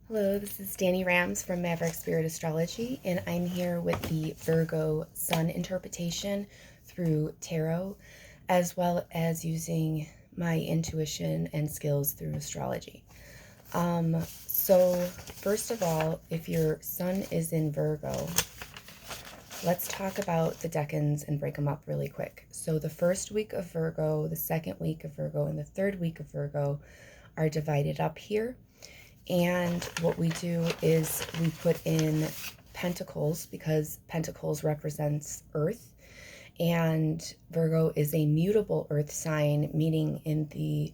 Hello, this is Danny Rams from Maverickspiritastrology, and I'm here with the Virgo Sun interpretation through tarot, as well as using my intuition and skills through astrology. So first of all, if your Sun is in Virgo, let's talk about the decans and break them up really quick. So the first week of Virgo, the second week of Virgo, and the third week of Virgo are divided up here. And what we do is we put in pentacles because pentacles represents earth, and Virgo is a mutable earth sign, meaning in the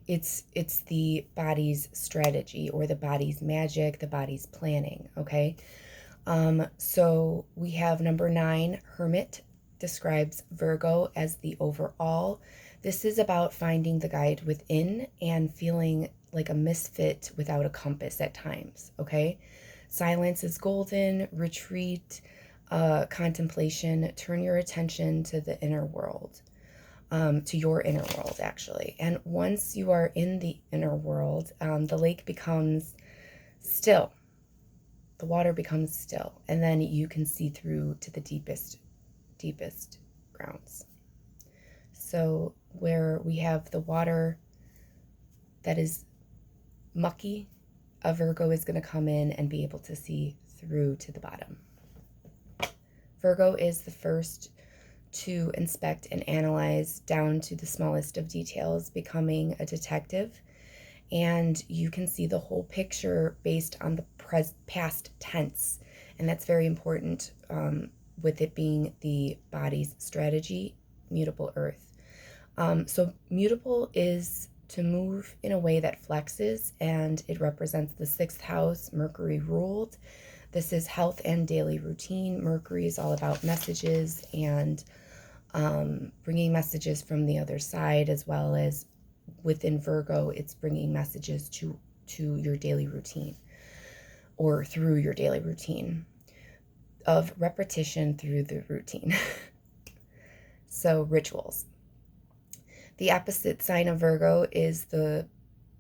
it's the body's strategy or the body's magic, the body's planning. Okay, so we have number 9, Hermit, describes Virgo as the overall. This is about finding the guide within and feeling like a misfit without a compass at times, okay? Silence is golden, retreat, contemplation, turn your attention to the inner world, to your inner world, actually. And once you are in the inner world, the lake becomes still. The water becomes still, and then you can see through to the deepest grounds. So where we have the water that is mucky, a Virgo is going to come in and be able to see through to the bottom. Virgo is the first to inspect and analyze down to the smallest of details, becoming a detective. And you can see the whole picture based on the past tense. And that's very important with it being the body's strategy, mutable earth. So mutable is to move in a way that flexes, and it represents the 6th house, Mercury ruled. This is health and daily routine. Mercury is all about messages and bringing messages from the other side, as well as within Virgo, it's bringing messages to your daily routine or through your daily routine of repetition through the routine. So rituals. The opposite sign of Virgo is the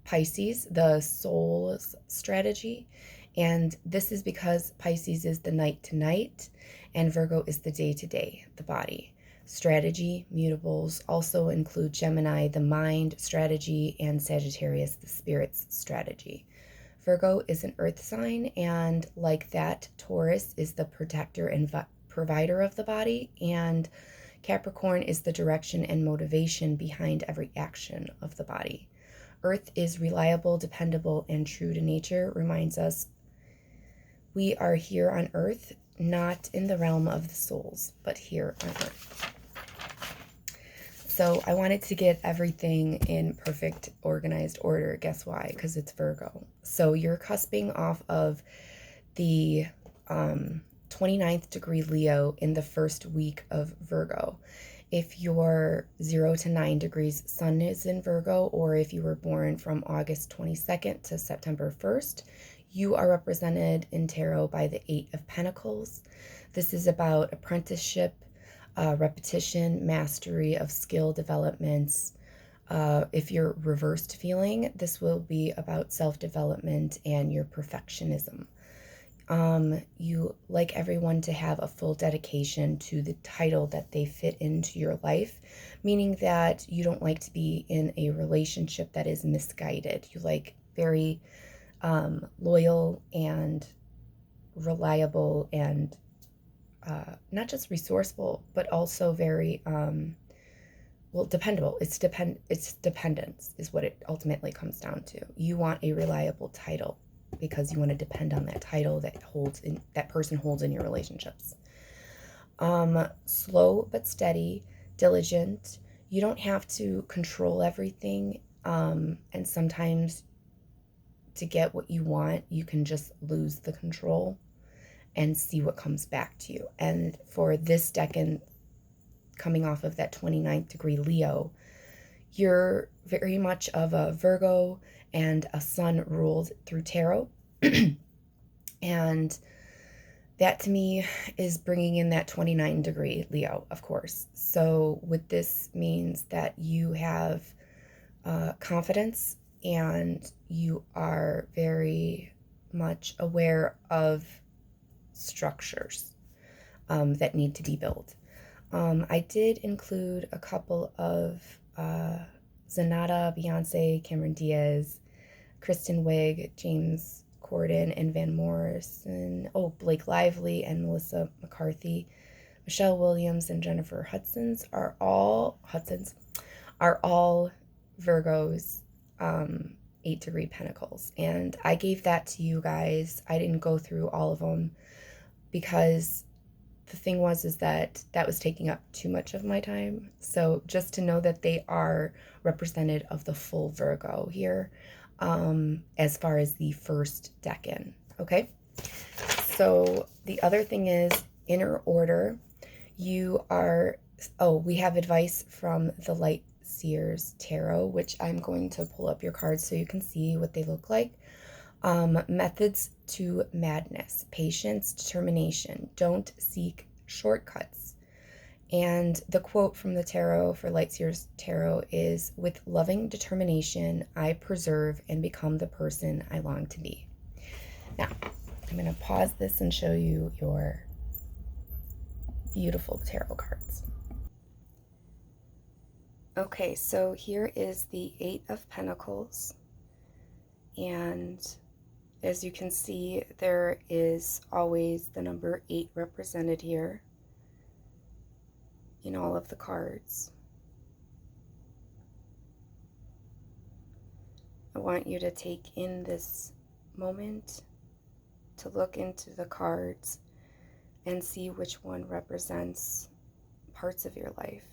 Pisces, the soul's strategy. And this is because Pisces is the night to night and Virgo is the day to day, the body. Strategy, mutables also include Gemini, the mind strategy, and Sagittarius, the spirit's strategy. Virgo is an earth sign, and like that, Taurus is the protector and provider of the body, and Capricorn is the direction and motivation behind every action of the body. Earth is reliable, dependable, and true to nature, reminds us we are here on Earth, not in the realm of the souls, but here on Earth. So I wanted to get everything in perfect, organized order. Guess why? Because it's Virgo. So you're cusping off of the 29th degree Leo in the first week of Virgo. If your 0 to 9 degrees Sun is in Virgo, or if you were born from August 22nd to September 1st, you are represented in tarot by the 8 of Pentacles. This is about apprenticeship, repetition, mastery of skill developments. If you're reversed feeling, this will be about self-development and your perfectionism. You like everyone to have a full dedication to the title that they fit into your life, meaning that you don't like to be in a relationship that is misguided. You like very loyal and reliable and not just resourceful, but also very dependable. It's dependence is what it ultimately comes down to. You want a reliable title because you want to depend on that title that person holds in your relationships. Slow but steady, diligent. You don't have to control everything, and sometimes to get what you want, you can just lose the control and see what comes back to you. And for this decan, coming off of that 29th degree Leo, you're very much of a Virgo and a Sun ruled through tarot. And that to me is bringing in that 29 degree Leo, of course. So what this means that you have confidence and you are very much aware of structures that need to be built. I did include a couple of Zanata, Beyonce, Cameron Diaz, Kristen Wiig, James Corden, and Van Morrison. Oh, Blake Lively and Melissa McCarthy. Michelle Williams and Jennifer Hudson's are all Virgos, 8-degree Pentacles. And I gave that to you guys. I didn't go through all of them because the thing is that was taking up too much of my time. So just to know that they are represented of the full Virgo here, as far as the first decan. Okay. So the other thing is inner order. We have advice from the Light Seers Tarot, which I'm going to pull up your cards so you can see what they look like. Methods to madness, patience, determination, don't seek shortcuts. And the quote from the tarot for Light Seers Tarot is, with loving determination, I preserve and become the person I long to be. Now, I'm going to pause this and show you your beautiful tarot cards. Okay, so here is the 8 of Pentacles. And as you can see, there is always the number 8 represented here in all of the cards. I want you to take in this moment to look into the cards and see which one represents parts of your life.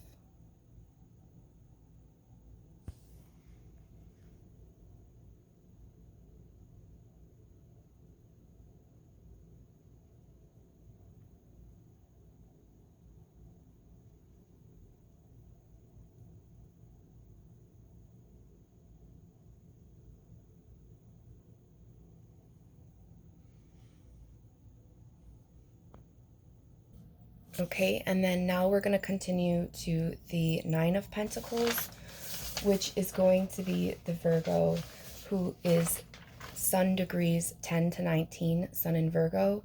Okay, and then now we're going to continue to the 9 of Pentacles, which is going to be the Virgo who is Sun degrees 10 to 19, Sun in Virgo.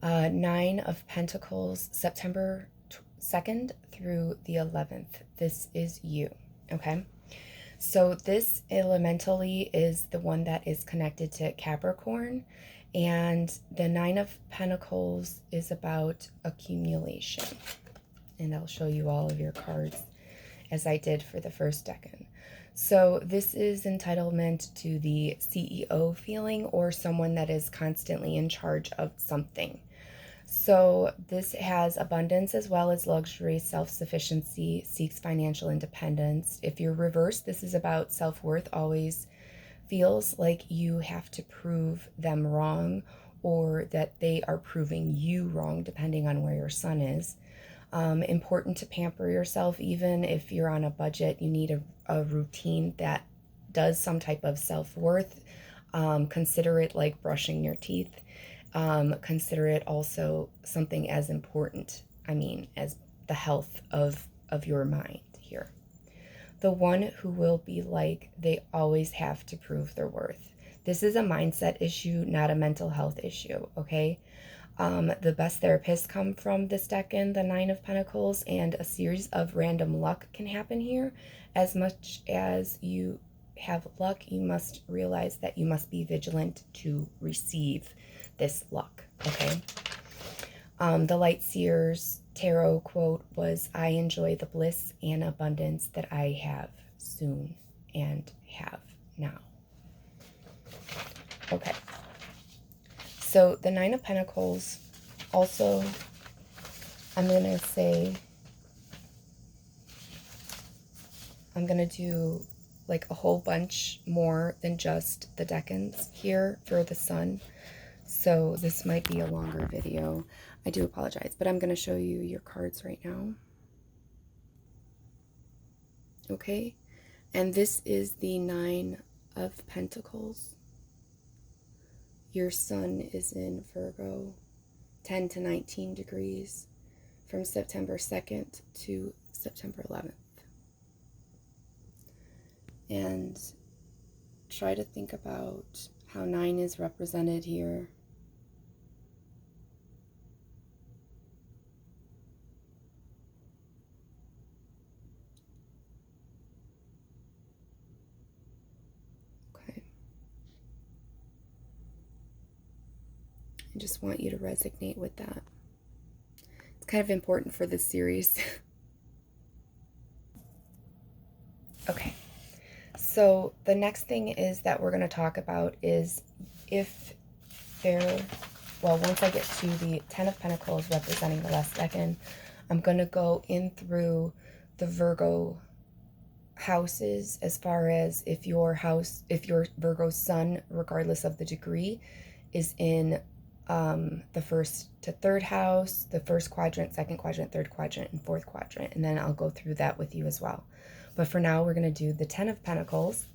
9 of Pentacles, September 2nd through the 11th. This is you, okay? So this elementally is the one that is connected to Capricorn. And the 9 of Pentacles is about accumulation. And I'll show you all of your cards as I did for the first decan. So this is entitlement to the CEO feeling, or someone that is constantly in charge of something. So this has abundance as well as luxury, self-sufficiency, seeks financial independence. If you're reversed, this is about self-worth, always feels like you have to prove them wrong, or that they are proving you wrong, depending on where your sun is. Important to pamper yourself. Even if you're on a budget, you need a routine that does some type of self-worth. Consider it like brushing your teeth. Consider it also something as important, as the health of your mind here. The one who will be like, they always have to prove their worth. This is a mindset issue, not a mental health issue, okay? The best therapists come from this decan, the 9 of Pentacles, and a series of random luck can happen here. As much as you have luck, you must realize that you must be vigilant to receive this luck, okay? The Light Seers Tarot quote was, I enjoy the bliss and abundance that I have soon and have now. Okay. So the 9 of Pentacles, also, I'm going to do like a whole bunch more than just the decans here for the sun. So this might be a longer video. I do apologize, but I'm going to show you your cards right now. Okay, and this is the 9 of Pentacles. Your sun is in Virgo, 10 to 19 degrees from September 2nd to September 11th. And try to think about how 9 is represented here. Okay. I just want you to resonate with that. It's kind of important for this series. Okay. So the next thing is that we're going to talk about is if there, well, once I get to the 10 of Pentacles representing the last decan, I'm going to go in through the Virgo houses as far as if your Virgo sun, regardless of the degree, is in the first to third house, the first quadrant, second quadrant, third quadrant, and fourth quadrant. And then I'll go through that with you as well. But for now, we're going to do the 10 of Pentacles.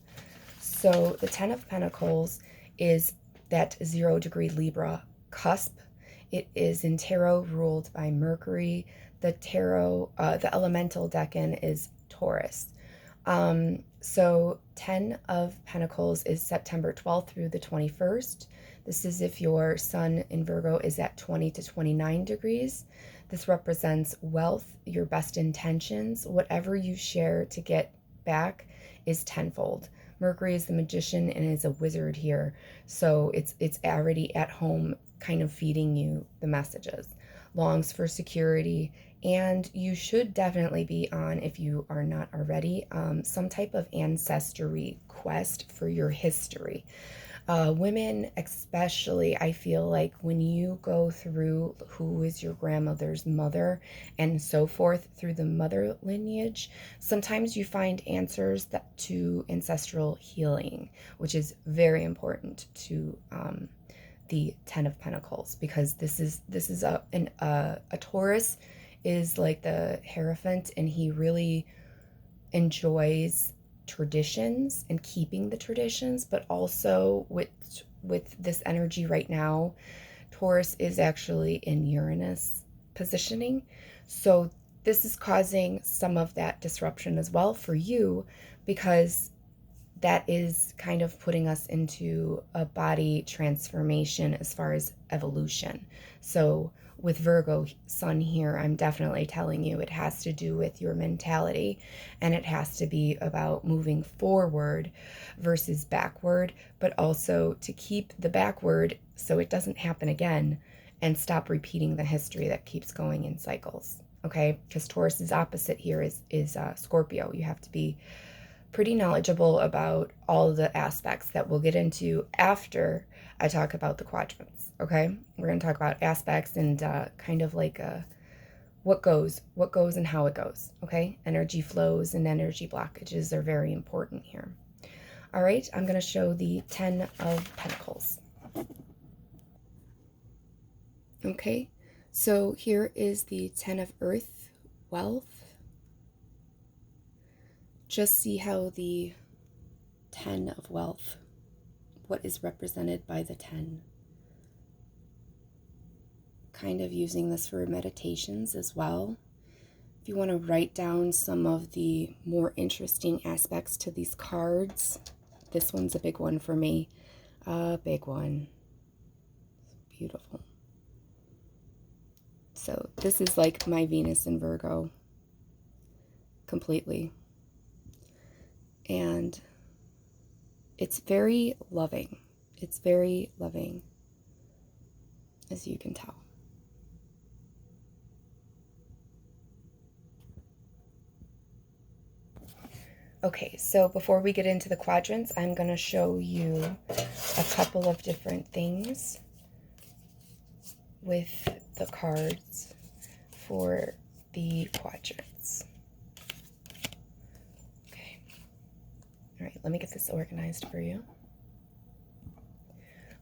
So the 10 of Pentacles is that 0 degree Libra cusp. It is in tarot ruled by Mercury. The tarot, the elemental decan is Taurus. So 10 of Pentacles is September 12th through the 21st. This is if your sun in Virgo is at 20 to 29 degrees. This represents wealth, your best intentions. Whatever you share to get back is tenfold. Mercury is the magician and is a wizard here. So it's already at home kind of feeding you the messages. Longs for security. And you should definitely be on, if you are not already, some type of ancestry quest for your history. Women especially, I feel like when you go through who is your grandmother's mother and so forth through the mother lineage, sometimes you find answers to ancestral healing, which is very important to the 10 of Pentacles, because this is a Taurus is like the Hierophant, and he really enjoys traditions and keeping the traditions, but also with this energy right now, Taurus is actually in Uranus positioning. So this is causing some of that disruption as well for you, because that is kind of putting us into a body transformation as far as evolution. So with Virgo sun here, I'm definitely telling you it has to do with your mentality, and it has to be about moving forward versus backward, but also to keep the backward so it doesn't happen again, and stop repeating the history that keeps going in cycles. Okay, because Taurus's opposite here is Scorpio. You have to be pretty knowledgeable about all the aspects that we'll get into after I talk about the quadrants. Okay, we're going to talk about aspects and kind of like what goes and how it goes. Okay, energy flows and energy blockages are very important here. All right, I'm going to show the 10 of Pentacles. Okay, so here is the 10 of Earth, wealth. Just see how the 10 of wealth, what is represented by the 10. Kind of using this for meditations as well. If you want to write down some of the more interesting aspects to these cards, this one's a big one for me. A big one. Beautiful. So this is like my Venus in Virgo. Completely. And it's very loving. It's very loving, as you can tell. Okay, so before we get into the quadrants, I'm going to show you a couple of different things with the cards for the quadrants. Okay. All right, let me get this organized for you.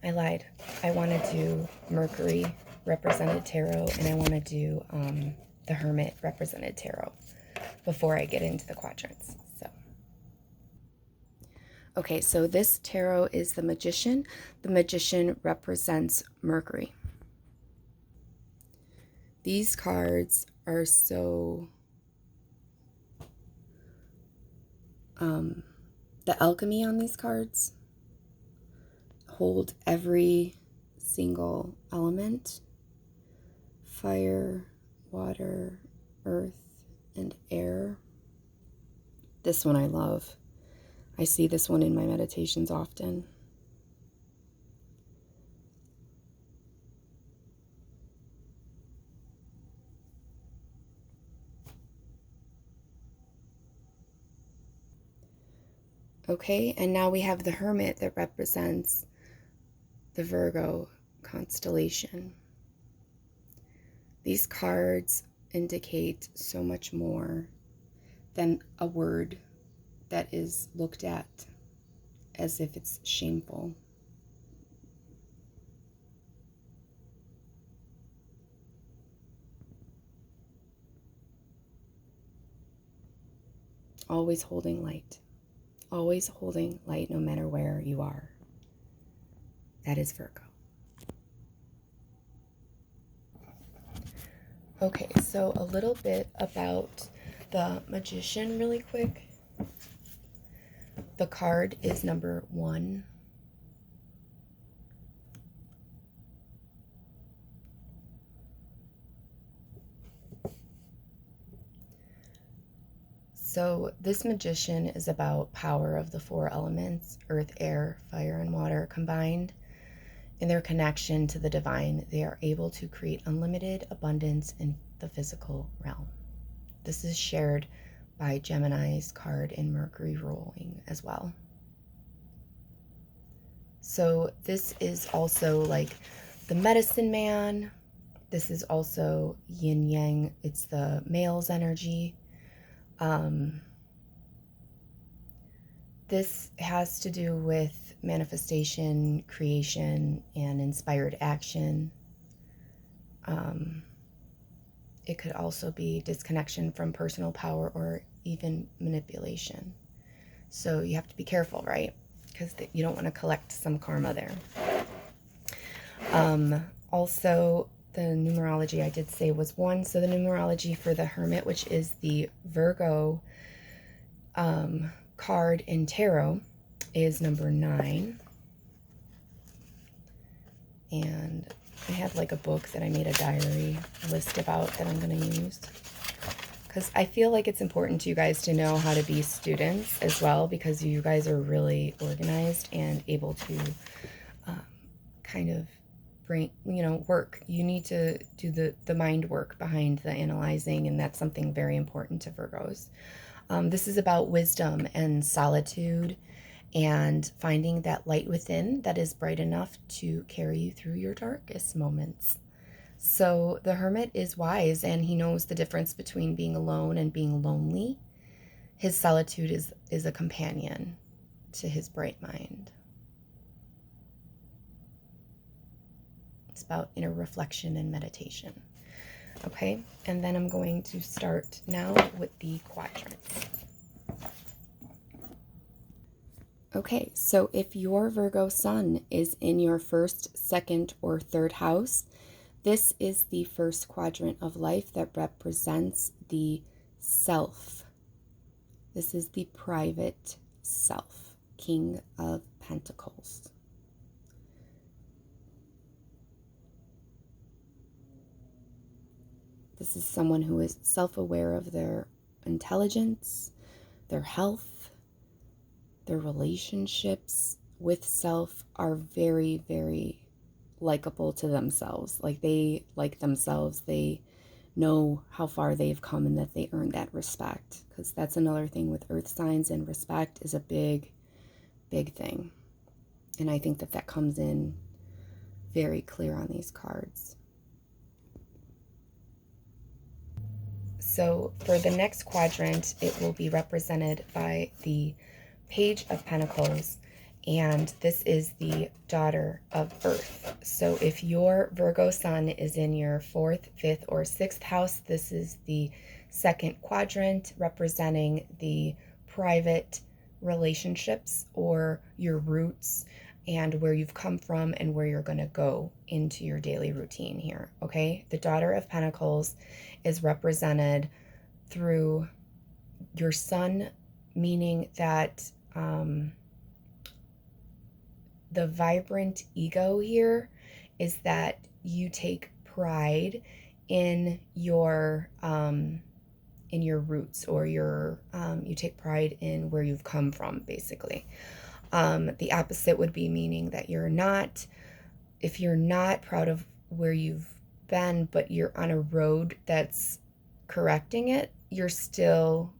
I lied. I want to do Mercury represented tarot, and I want to do the Hermit represented tarot before I get into the quadrants. Okay, so this tarot is the Magician. The Magician represents Mercury. These cards are so... the alchemy on these cards hold every single element: fire, water, earth, and air. This one I love. I see this one in my meditations often. Okay, and now we have the Hermit that represents the Virgo constellation. These cards indicate so much more than a word that is looked at as if it's shameful. Always holding light. Always holding light no matter where you are. That is Virgo. Okay, so a little bit about the Magician really quick. The card is number 1. So this Magician is about power of the 4 elements: earth, air, fire, and water combined. In their connection to the divine, they are able to create unlimited abundance in the physical realm. This is shared by Gemini's card in Mercury ruling as well. So this is also like the medicine man. This is also yin yang. It's the male's energy. This has to do with manifestation, creation, and inspired action. It could also be disconnection from personal power or even manipulation. So you have to be careful, right? Because you don't want to collect some karma there. Also, the numerology I did say was 1. So the numerology for the Hermit, which is the Virgo card in tarot, is number 9. And I have like a book that I made a diary list about that I'm going to use, because I feel like it's important to you guys to know how to be students as well, because you guys are really organized and able to kind of bring, work. You need to do the mind work behind the analyzing, and that's something very important to Virgos. This is about wisdom and solitude and finding that light within that is bright enough to carry you through your darkest moments. So the Hermit is wise, and he knows the difference between being alone and being lonely. His solitude is a companion to his bright mind. It's about inner reflection and meditation. Okay, and then I'm going to start now with the quadrants. Okay, so if your Virgo sun is in your 1st, 2nd, or 3rd house, this is the first quadrant of life that represents the self. This is the private self, King of Pentacles. This is someone who is self-aware of their intelligence, their health. Their relationships with self are very, very likable to themselves. Like, they like themselves. They know how far they've come and that they earn that respect. Because that's another thing with earth signs, and respect is a big, big thing. And I think that comes in very clear on these cards. So for the next quadrant, it will be represented by the Page of Pentacles, and this is the daughter of Earth. So if your Virgo sun is in your 4th, 5th, or 6th house, this is the 2nd quadrant, representing the private relationships or your roots and where you've come from and where you're going to go into your daily routine here. Okay, the daughter of Pentacles is represented through your sun, meaning that the vibrant ego here is that you take pride in your roots, or you take pride in where you've come from, basically. The opposite would be meaning that if you're not proud of where you've been, but you're on a road that's correcting it, you're still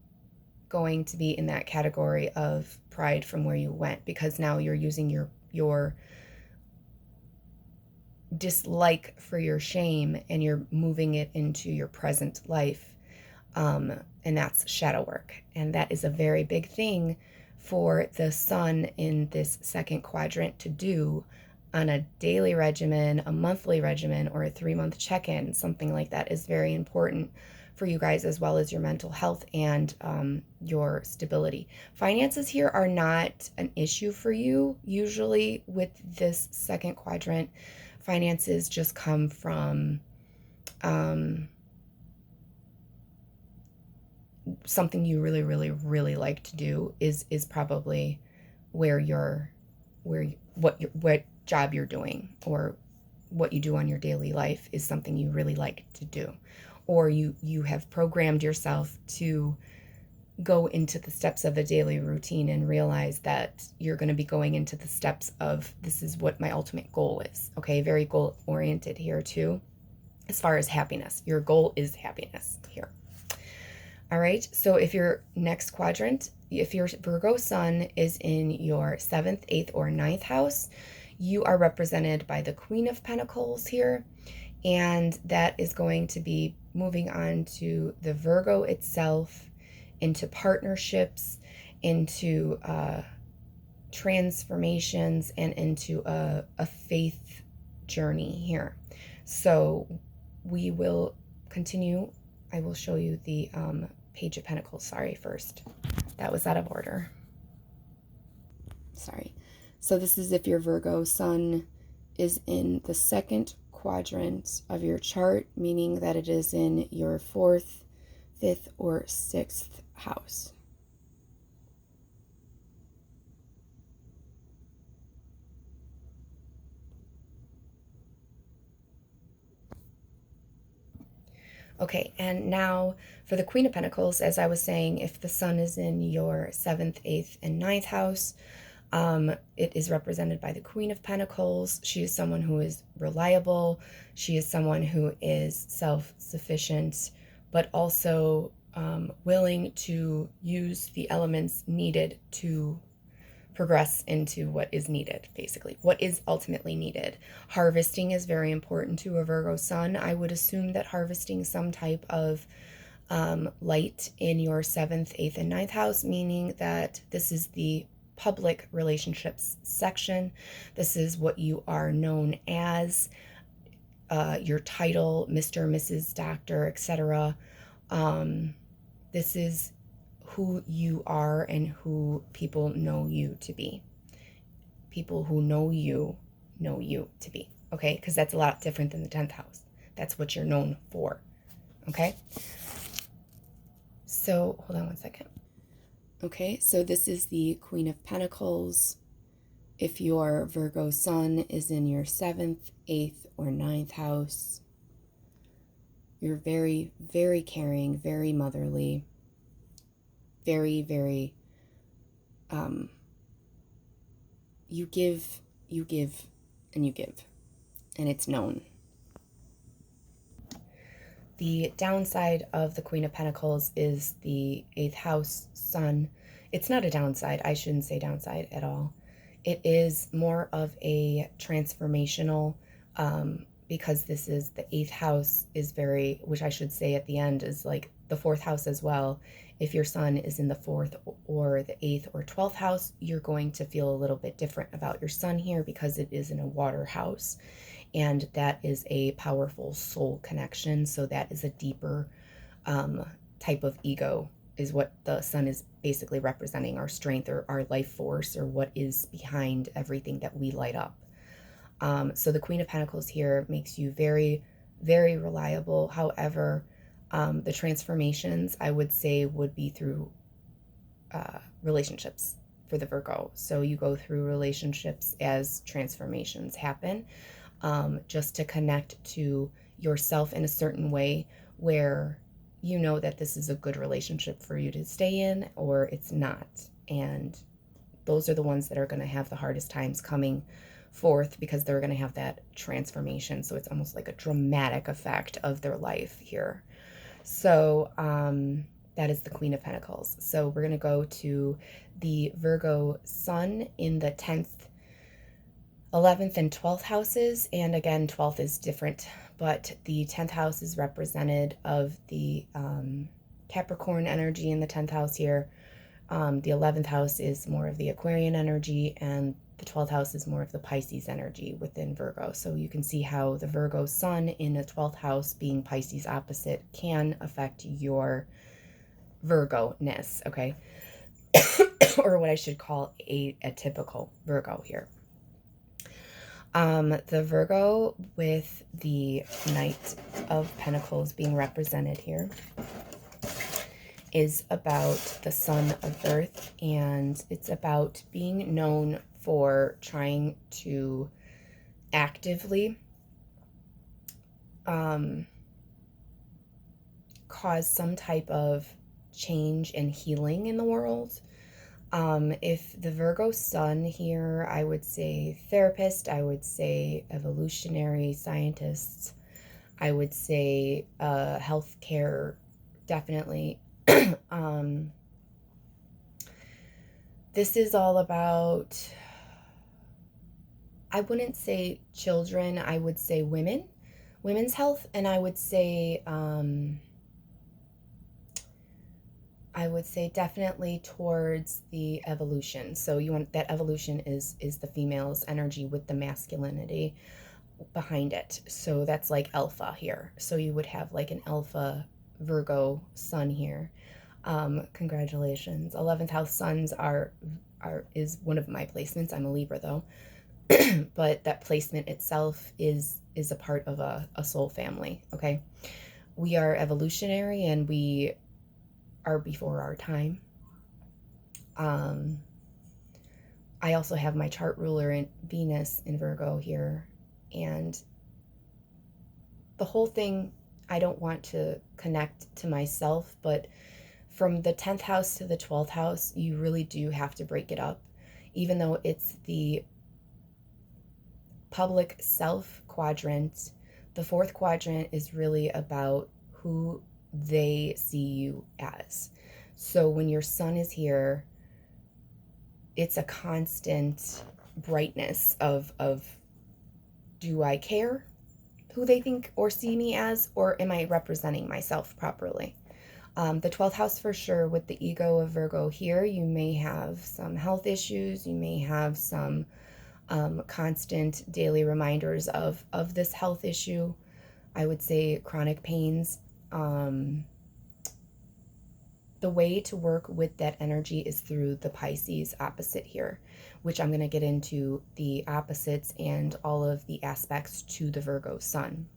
going to be in that category of pride from where you went, because now you're using your dislike for your shame and you're moving it into your present life. And that's shadow work. And that is a very big thing for the sun in this second quadrant to do on a daily regimen, a monthly regimen, or a 3-month check-in. Something like that is very important for you guys, as well as your mental health and your stability. Finances here are not an issue for you. Usually with this second quadrant, finances just come from something you really, really, really like to do is probably what job you're doing, or what you do on your daily life is something you really like to do, or you have programmed yourself to go into the steps of a daily routine and realize that you're going to be going into the steps of, this is what my ultimate goal is. Okay, very goal oriented here too. As far as happiness, your goal is happiness here. All right, so if your next quadrant, if your Virgo sun is in your 7th, 8th, or 9th house, you are represented by the Queen of Pentacles here, and that is going to be moving on to the Virgo itself, into partnerships, into transformations, and into a faith journey here. So we will continue. I will show you the Page of Pentacles. Sorry, first. That was out of order. Sorry. So this is if your Virgo sun is in the second quadrant of your chart, meaning that it is in your 4th, 5th, or 6th house. Okay, and now for the Queen of Pentacles, as I was saying, if the sun is in your 7th, 8th, and 9th house, it is represented by the Queen of Pentacles. She is someone who is reliable. She is someone who is self-sufficient, but also willing to use the elements needed to progress into what is needed, basically, what is ultimately needed. Harvesting is very important to a Virgo sun. I would assume that harvesting some type of light in your 7th, 8th, and 9th house, meaning that this is the public relationships section. This is what you are known as, your title, Mr., Mrs., Doctor, etc. This is who you are and who people know you to be. People who know you to be, okay? Because that's a lot different than the 10th house. That's what you're known for, okay? So, hold on one second. Okay, so this is the Queen of Pentacles. If your Virgo sun is in your 7th, 8th, or 9th house, you're very, very caring, very motherly, very, very, you give, and you give, and it's known. The downside of the Queen of Pentacles is the 8th house sun. It's not a downside. I shouldn't say downside at all. It is more of a transformational, because this is the 8th house is very, which I should say at the end is like the 4th house as well. If your sun is in the 4th or the 8th or 12th house, you're going to feel a little bit different about your sun here, because it is in a water house. And that is a powerful soul connection. So that is a deeper type of ego, is what the sun is basically representing, our strength or our life force, or what is behind everything that we light up. So the Queen of Pentacles here makes you very, very reliable. However, the transformations, I would say, would be through relationships, for the Virgo. So you go through relationships as transformations happen, just to connect to yourself in a certain way where you know that this is a good relationship for you to stay in or it's not. And those are the ones that are going to have the hardest times coming forth because they're going to have that transformation. So it's almost like a dramatic effect of their life here. So that is the Queen of Pentacles. So we're going to go to the Virgo Sun in the 10th, 11th, and 12th houses. And again, 12th is different, but the 10th house is represented of the Capricorn energy in the 10th house here. The 11th house is more of the Aquarian energy, and the 12th house is more of the Pisces energy within Virgo. So you can see how the Virgo Sun in the 12th house being Pisces opposite can affect your Virgo-ness, okay? Or what I should call a typical Virgo here. The Virgo with the Knight of Pentacles being represented here is about the Son of Earth, and it's about being known for trying to actively cause some type of change and healing in the world. If the Virgo Sun here, I would say therapist, I would say evolutionary scientists, I would say healthcare, definitely. This is all about, I wouldn't say children, I would say women's health, and I would say definitely towards the evolution. So you want that evolution is the female's energy with the masculinity behind it. So that's like alpha here. So you would have like an alpha Virgo Sun here. Congratulations. 11th house suns is one of my placements. I'm a Libra though. But that placement itself is a part of a soul family, okay? We are evolutionary and we are before our time. I also have my chart ruler in Venus in Virgo here, and the whole thing, I don't want to connect to myself, but from the 10th house to the 12th house, you really do have to break it up. Even though it's the public self quadrant, the 4th quadrant is really about who they see you as. So when your sun is here, it's a constant brightness of do I care who they think or see me as, or am I representing myself properly? The 12th house for sure with the ego of Virgo here, you may have some health issues, you may have some constant daily reminders of this health issue. I would say chronic pains. The way to work with that energy is through the Pisces opposite here, which I'm going to get into the opposites and all of the aspects to the Virgo Sun.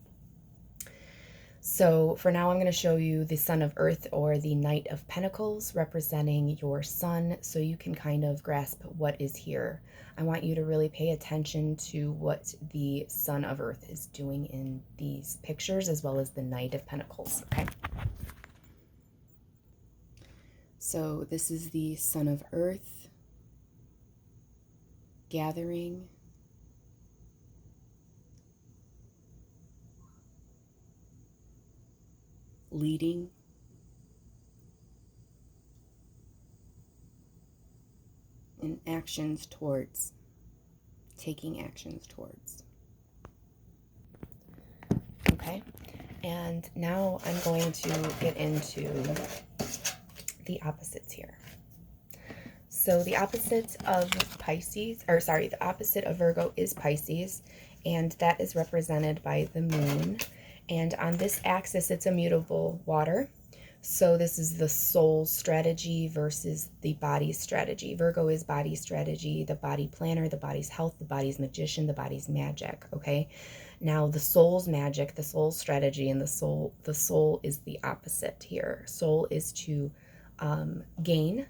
So for now, I'm going to show you the Son of Earth, or the Knight of Pentacles, representing your sun, so you can kind of grasp what is here. I want you to really pay attention to what the Son of Earth is doing in these pictures, as well as the Knight of Pentacles, okay? So this is the Son of Earth, gathering, leading, and actions towards, taking actions towards. Okay, and now I'm going to get into the opposites here. So the opposite of Pisces, or sorry, the opposite of Virgo is Pisces, and that is represented by the moon. And on this axis, it's a mutable water. So this is the soul strategy versus the body strategy. Virgo is body strategy, the body planner, the body's health, the body's magician, the body's magic, okay? Now the soul's magic, the soul's strategy, and the soul is the opposite here. Soul is to gain,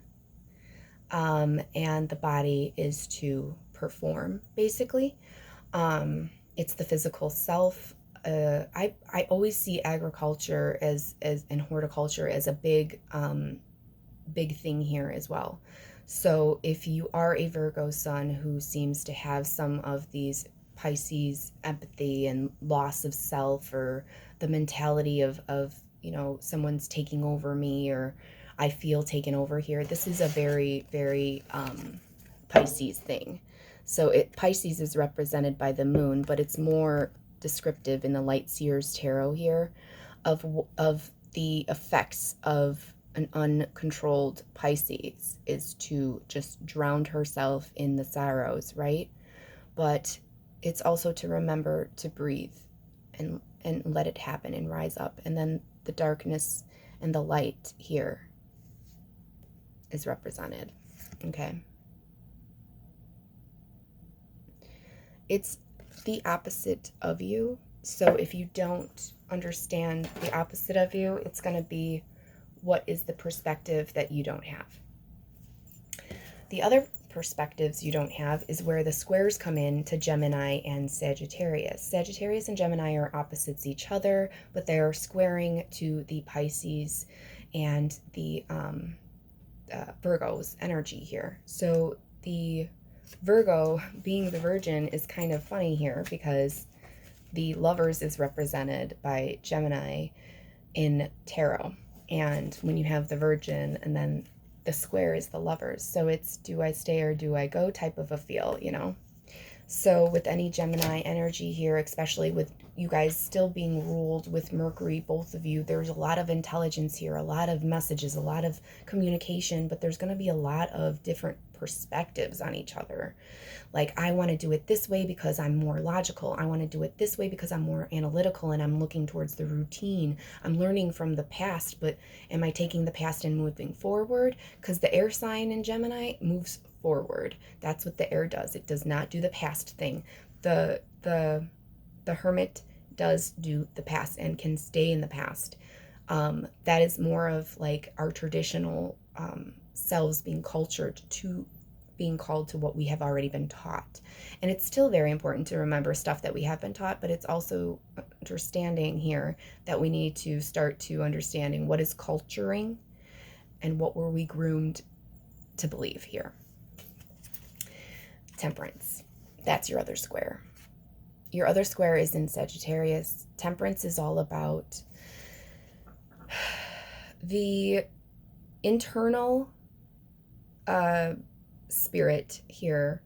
and the body is to perform, basically. It's the physical self. I always see agriculture as and horticulture as a big thing here as well. So if you are a Virgo sun who seems to have some of these Pisces empathy and loss of self, or the mentality of someone's taking over me, or I feel taken over here, this is a very, very Pisces thing. So Pisces is represented by the moon, but it's more descriptive in the Light Seers Tarot here of the effects of an uncontrolled Pisces is to just drown herself in the sorrows, right? But it's also to remember to breathe and let it happen and rise up. And then the darkness and the light here is represented. Okay. It's the opposite of you. So if you don't understand the opposite of you, it's going to be what is the perspective that you don't have. The other perspectives you don't have is where the squares come in to Gemini and Sagittarius. Sagittarius and Gemini are opposites each other, but they are squaring to the Pisces and the Virgo's energy here. So the Virgo, being the Virgin, is kind of funny here because the Lovers is represented by Gemini in tarot. And when you have the Virgin and then the square is the Lovers. So it's do I stay or do I go type of a feel, So with any Gemini energy here, especially with you guys still being ruled with Mercury, both of you, there's a lot of intelligence here, a lot of messages, a lot of communication, but there's going to be a lot of different perspectives on each other. Like, I want to do it this way because I'm more logical. I want to do it this way because I'm more analytical and I'm looking towards the routine. I'm learning from the past, but am I taking the past and moving forward? Because the air sign in Gemini moves forward. That's what the air does. It does not do the past thing. The hermit does do the past and can stay in the past. That is more of like our traditional selves being cultured to being called to what we have already been taught. And it's still very important to remember stuff that we have been taught, but it's also understanding here that we need to start to understanding what is culturing and what were we groomed to believe here. Temperance. That's your other square. Your other square is in Sagittarius. Temperance is all about the internal spirit here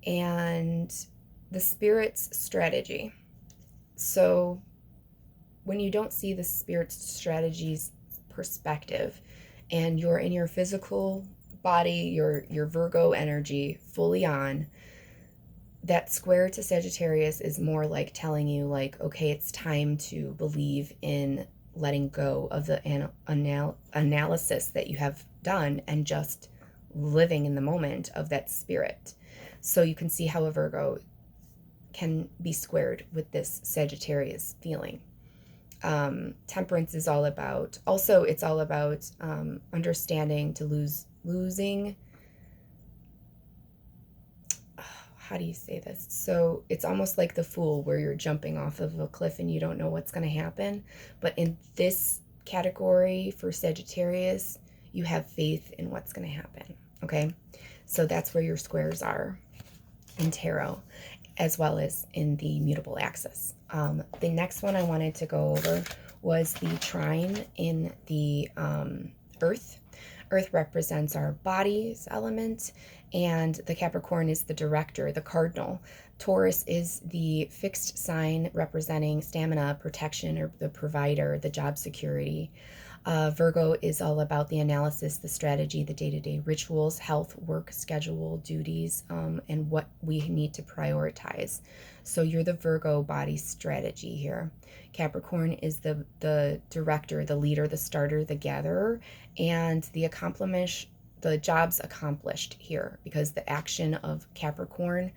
and the spirit's strategy. So when you don't see the spirit's strategy's perspective and you're in your physical body, your Virgo energy fully on, that square to Sagittarius is more like telling you, like, okay, it's time to believe in letting go of the analysis that you have done and just living in the moment of that spirit. So you can see how a Virgo can be squared with this Sagittarius feeling. Temperance is all about, also it's all about understanding to losing, how do you say this? So it's almost like the Fool, where you're jumping off of a cliff and you don't know what's going to happen. But in this category for Sagittarius, you have faith in what's going to happen. Okay, so that's where your squares are in tarot, as well as in the mutable axis. The next one I wanted to go over was the trine in the earth. Earth represents our body's element, and the Capricorn is the director, the cardinal. Taurus is the fixed sign representing stamina, protection, or the provider, the job security. Virgo is all about the analysis, the strategy, the day-to-day rituals, health, work, schedule, duties, and what we need to prioritize. So you're the Virgo body strategy here. Capricorn is the director, the leader, the starter, the gatherer, and the job's accomplished here, because the action of Capricorn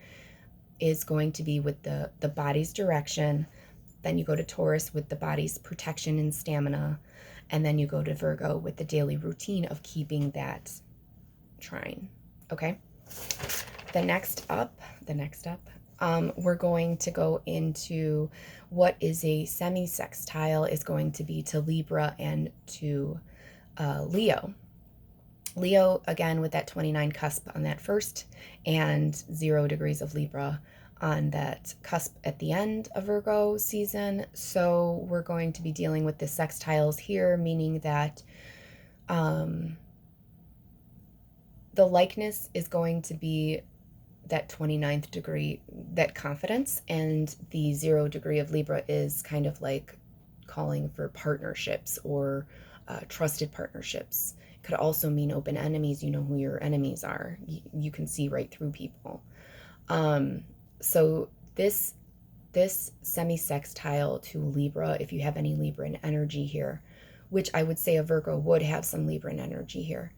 is going to be with the body's direction. Then you go to Taurus with the body's protection and stamina. And then you go to Virgo with the daily routine of keeping that trine. Okay. The next up, we're going to go into what is a semi-sextile is going to be to Libra and to Leo. Leo, again, with that 29 cusp on that first and 0 degrees of Libra on that cusp at the end of Virgo season. So we're going to be dealing with the sextiles here, meaning that the likeness is going to be that 29th degree, that confidence, and the 0 degree of Libra is kind of like calling for partnerships or trusted partnerships. It could also mean open enemies. You know who your enemies are. You can see right through people. So this semi-sextile to Libra, if you have any Libran energy here, which I would say a Virgo would have some Libran energy here,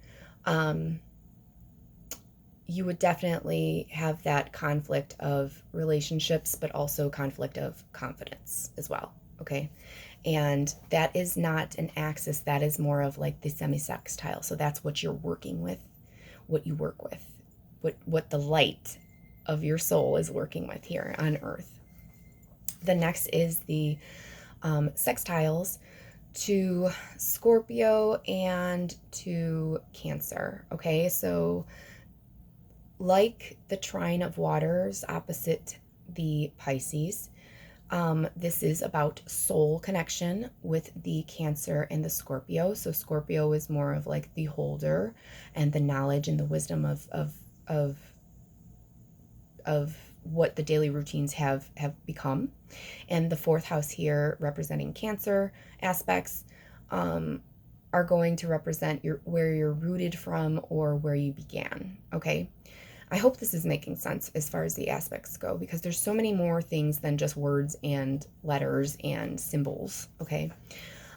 you would definitely have that conflict of relationships, but also conflict of confidence as well, okay? And that is not an axis, that is more of like the semi-sextile. So that's what you're working with, what you work with, what the light of your soul is working with here on Earth. The next is the sextiles to Scorpio and to Cancer, okay? So like the trine of waters opposite the Pisces, this is about soul connection with the Cancer and the Scorpio. So Scorpio is more of like the holder and the knowledge and the wisdom of what the daily routines have become. And the 4th house here representing Cancer aspects are going to represent where you're rooted from or where you began, okay? I hope this is making sense as far as the aspects go, because there's so many more things than just words and letters and symbols, okay?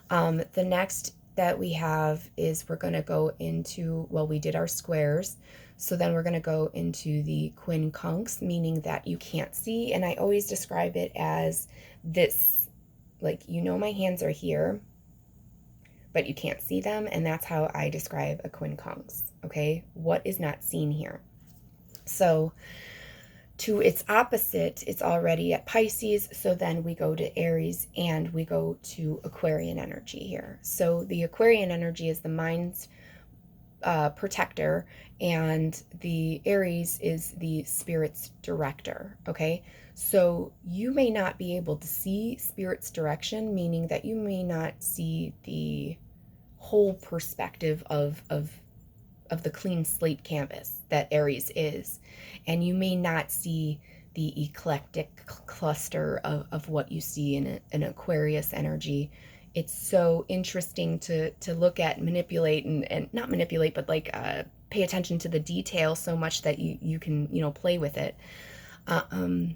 The next that we have is we're going to go into, well, we did our squares, so then we're going to go into the quincunx, meaning that you can't see, and I always describe it as this, like, you know my hands are here, but you can't see them, and that's how I describe a quincunx, okay? What is not seen here? So to its opposite, it's already at Pisces, so then we go to Aries and we go to Aquarian energy here. So the Aquarian energy is the mind's protector, and the Aries is the spirit's director, okay? So you may not be able to see spirit's direction, meaning that you may not see the whole perspective of the clean slate canvas that Aries is, and you may not see the eclectic cluster of what you see in an Aquarius energy. It's so interesting to look at, manipulate, and not manipulate, but like pay attention to the detail so much that you can, you know, play with it. And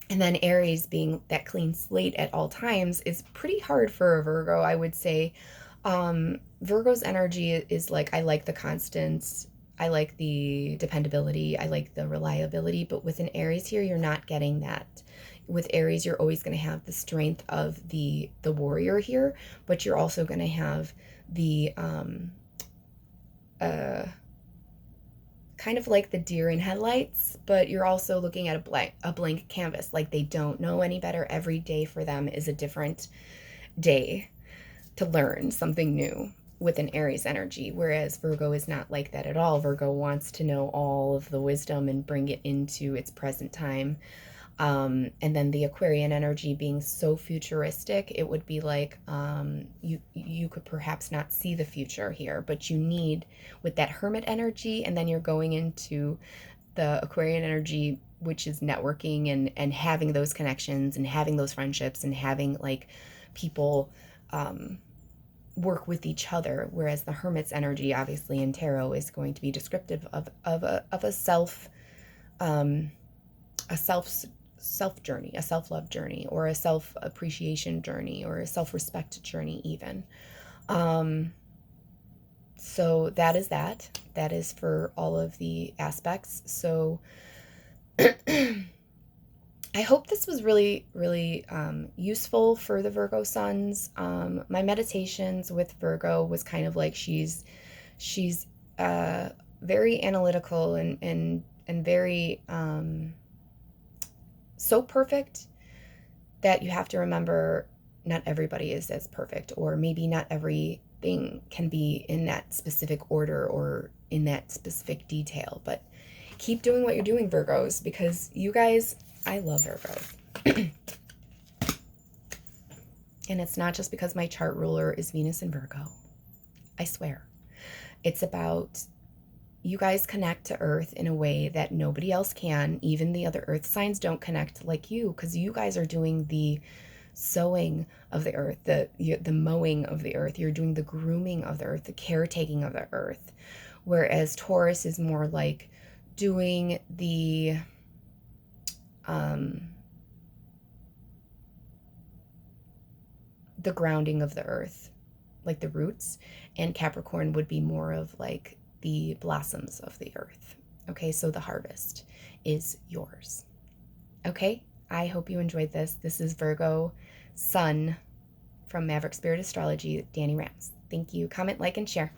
then Aries being that clean slate at all times is pretty hard for a Virgo, I would say. Virgo's energy is like, I like the constants, I like the dependability, I like the reliability, but with an Aries here, you're not getting that. With Aries, you're always going to have the strength of the warrior here, but you're also going to have the kind of like the deer in headlights, but you're also looking at a blank canvas, like they don't know any better. Every day for them is a different day to learn something new with an Aries energy, whereas Virgo is not like that at all. Virgo wants to know all of the wisdom and bring it into its present time. And then the Aquarian energy being so futuristic, it would be like you could perhaps not see the future here, but you need, with that Hermit energy, and then you're going into the Aquarian energy, which is networking and having those connections and having those friendships and having like people work with each other, whereas the Hermit's energy, obviously in tarot, is going to be descriptive of a self journey, a self-love journey, or a self-appreciation journey, or a self-respect journey even. So that is for all of the aspects. So I hope this was really, really useful for the Virgo suns. My meditations with Virgo was kind of like she's very analytical and very so perfect that you have to remember not everybody is as perfect, or maybe not everything can be in that specific order or in that specific detail. But keep doing what you're doing, Virgos, because you guys, I love Virgos. And it's not just because my chart ruler is Venus in Virgo. I swear. It's about you guys connect to Earth in a way that nobody else can. Even the other Earth signs don't connect like you, because you guys are doing the sowing of the Earth, the mowing of the Earth. You're doing the grooming of the Earth, the caretaking of the Earth. Whereas Taurus is more like doing the grounding of the Earth, like the roots, and Capricorn would be more of like the blossoms of the Earth. Okay, so the harvest is yours. Okay, I hope you enjoyed this. This is Virgo Sun from Maverick Spirit Astrology, Danny Rams. Thank you. Comment, like, and share.